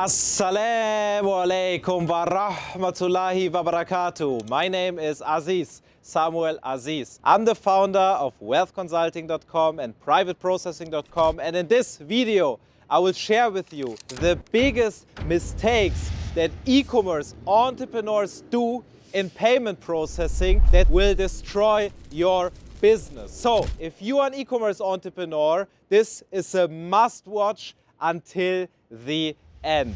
Assalamu alaikum wa rahmatullahi wa barakatuh. My name is Aziz, Samuel Aziz. I'm the founder of wealthconsulting.com and privateprocessing.com, and in this video I will share with you the biggest mistakes that e-commerce entrepreneurs do in payment processing that will destroy your business. So if you are an e-commerce entrepreneur, this is a must-watch until the end.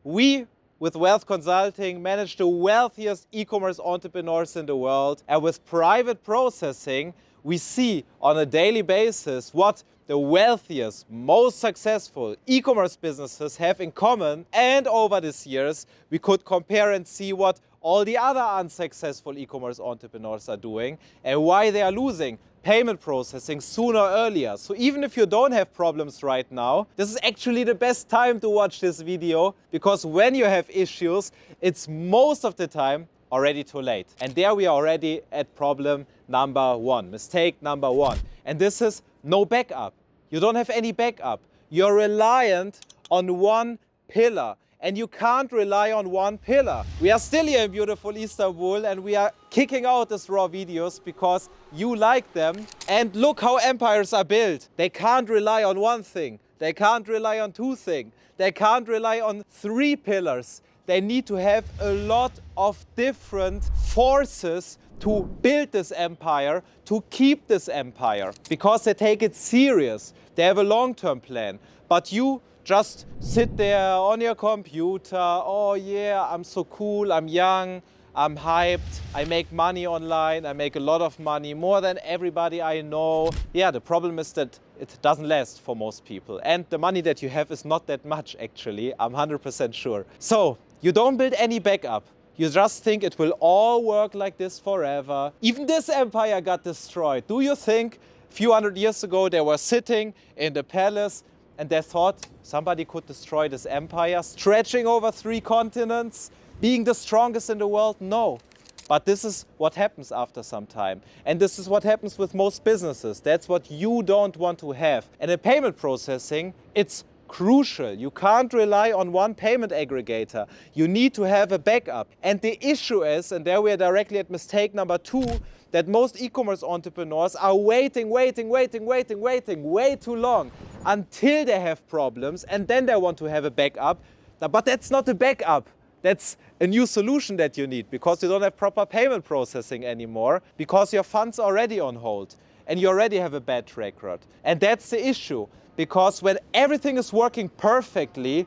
We, with Wealth Consulting, manage the wealthiest e-commerce entrepreneurs in the world, and with private processing, we see on a daily basis what the wealthiest, most successful e-commerce businesses have in common, and over these years we could compare and see what all the other unsuccessful e-commerce entrepreneurs are doing and why they are losing payment processing sooner or earlier. So even if you don't have problems right now, this is actually the best time to watch this video, because when you have issues, it's most of the time already too late. And there we are already at problem number one, mistake number one. And this is no backup. You don't have any backup. You're reliant on one pillar. And you can't rely on one pillar. We are still here in beautiful Istanbul, and we are kicking out these raw videos because you like them. And look how empires are built. They can't rely on one thing. They can't rely on two things. They can't rely on three pillars. They need to have a lot of different forces to build this empire, to keep this empire, because they take it serious. They have a long-term plan. But you just sit there on your computer. Oh yeah, I'm so cool, I'm young, I'm hyped, I make money online, I make a lot of money, more than everybody I know. Yeah, the problem is that it doesn't last for most people. And the money that you have is not that much actually, I'm 100% sure. So, you don't build any backup. You just think it will all work like this forever. Even this empire got destroyed. Do you think a few hundred years ago they were sitting in the palace and they thought somebody could destroy this empire, stretching over 3 continents, being the strongest in the world? No. But this is what happens after some time. And this is what happens with most businesses. That's what you don't want to have. And in payment processing, it's crucial. You can't rely on one payment aggregator. You need to have a backup. And the issue is, and there we are directly at mistake number 2, that most e-commerce entrepreneurs are waiting way too long until they have problems, and then they want to have a backup. But that's not a backup. That's a new solution that you need, because you don't have proper payment processing anymore, because your funds are already on hold and you already have a bad track record. And that's the issue, because when everything is working perfectly,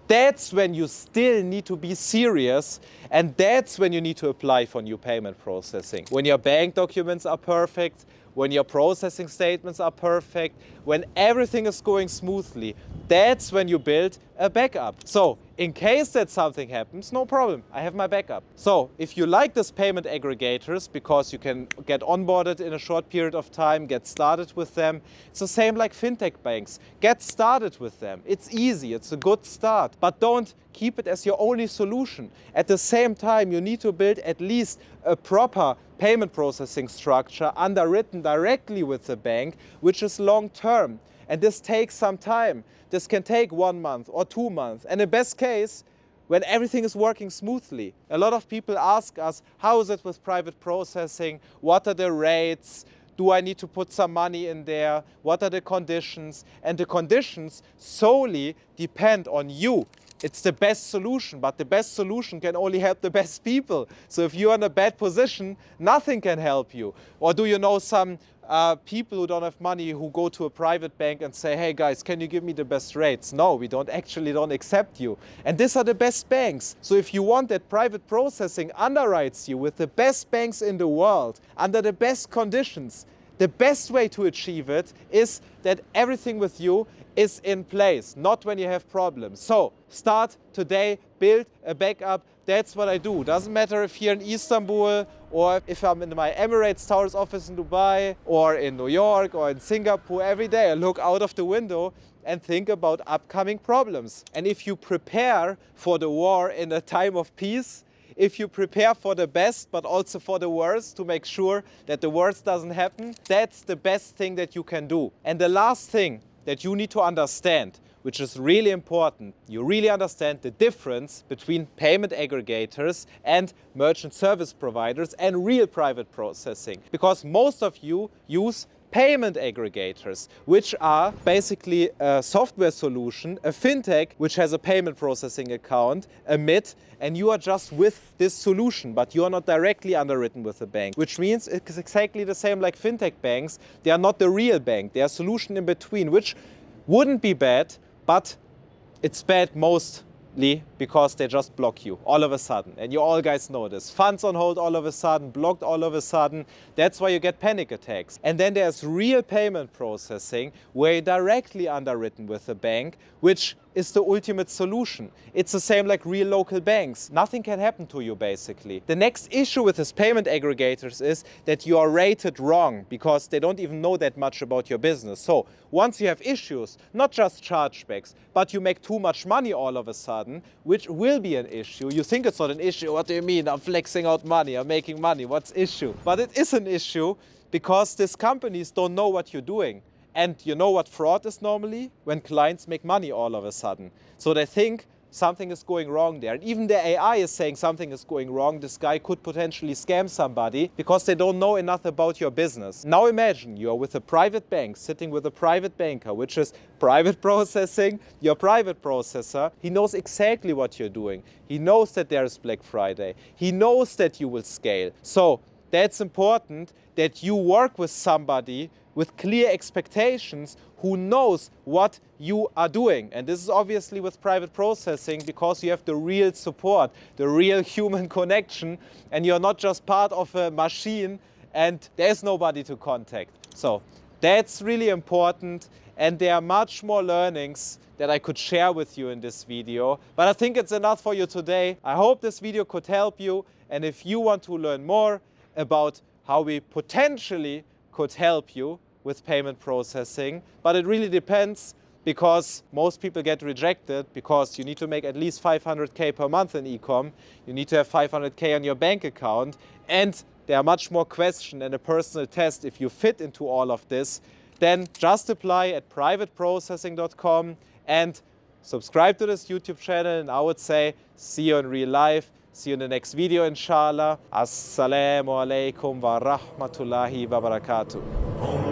that's when you still need to be serious, and that's when you need to apply for new payment processing. When your bank documents are perfect, when your processing statements are perfect, when everything is going smoothly, that's when you build a backup. So, in case that something happens, no problem, I have my backup. So, if you like these payment aggregators because you can get onboarded in a short period of time, get started with them, it's the same like fintech banks. Get started with them. It's easy, it's a good start, but don't keep it as your only solution. At the same time, you need to build at least a proper payment processing structure underwritten directly with the bank, which is long-term. And this takes some time. This can take 1 month or 2 months. And in best case, when everything is working smoothly. A lot of people ask us, how is it with private processing? What are the rates? Do I need to put some money in there? What are the conditions? And the conditions solely depend on you. It's the best solution, but the best solution can only help the best people. So if you're in a bad position, nothing can help you. Or do you know some people who don't have money who go to a private bank and say, hey guys, can you give me the best rates? No, we don't accept you. And these are the best banks. So if you want that private processing underwrites you with the best banks in the world, under the best conditions, the best way to achieve it is that everything with you is in place, not when you have problems. So start today, build a backup. That's what I do. Doesn't matter if here in Istanbul or if I'm in my Emirates Towers office in Dubai or in New York or in Singapore. Every day I look out of the window and think about upcoming problems. And if you prepare for the war in a time of peace, if you prepare for the best, but also for the worst to make sure that the worst doesn't happen, that's the best thing that you can do. And the last thing that you need to understand, which is really important, you really understand the difference between payment aggregators and merchant service providers and real private processing. Because most of you use payment aggregators, which are basically a software solution, a fintech, which has a payment processing account, a MIT, and you are just with this solution, but you are not directly underwritten with the bank, which means it's exactly the same like fintech banks. They are not the real bank. They are a solution in between, which wouldn't be bad, but it's bad mostly because they just block you all of a sudden. And you all guys know this. Funds on hold all of a sudden, blocked all of a sudden. That's why you get panic attacks. And then there's real payment processing where you're directly underwritten with the bank, which is the ultimate solution. It's the same like real local banks. Nothing can happen to you basically. The next issue with these payment aggregators is that you are rated wrong because they don't even know that much about your business. So once you have issues, not just chargebacks, but you make too much money all of a sudden, which will be an issue. You think it's not an issue. What do you mean? I'm flexing out money, I'm making money. What's issue? But it is an issue because these companies don't know what you're doing. And you know what fraud is normally? When clients make money all of a sudden. So they think something is going wrong there. And even the AI is saying something is going wrong. This guy could potentially scam somebody because they don't know enough about your business. Now imagine you're with a private bank, sitting with a private banker, which is private processing, your private processor. He knows exactly what you're doing. He knows that there is Black Friday. He knows that you will scale. So that's important that you work with somebody with clear expectations who knows what you are doing. And this is obviously with private processing because you have the real support, the real human connection, and you're not just part of a machine and there's nobody to contact. So that's really important, and there are much more learnings that I could share with you in this video. But I think it's enough for you today. I hope this video could help you, and if you want to learn more about how we potentially could help you with payment processing, but it really depends because most people get rejected because you need to make at least 500K per month in e-com, you need to have 500K on your bank account, and there are much more questions and a personal test if you fit into all of this, then just apply at privateprocessing.com and subscribe to this YouTube channel, and I would say see you in real life. See you in the next video, inshallah. Assalamu alaikum wa rahmatullahi wa barakatuh.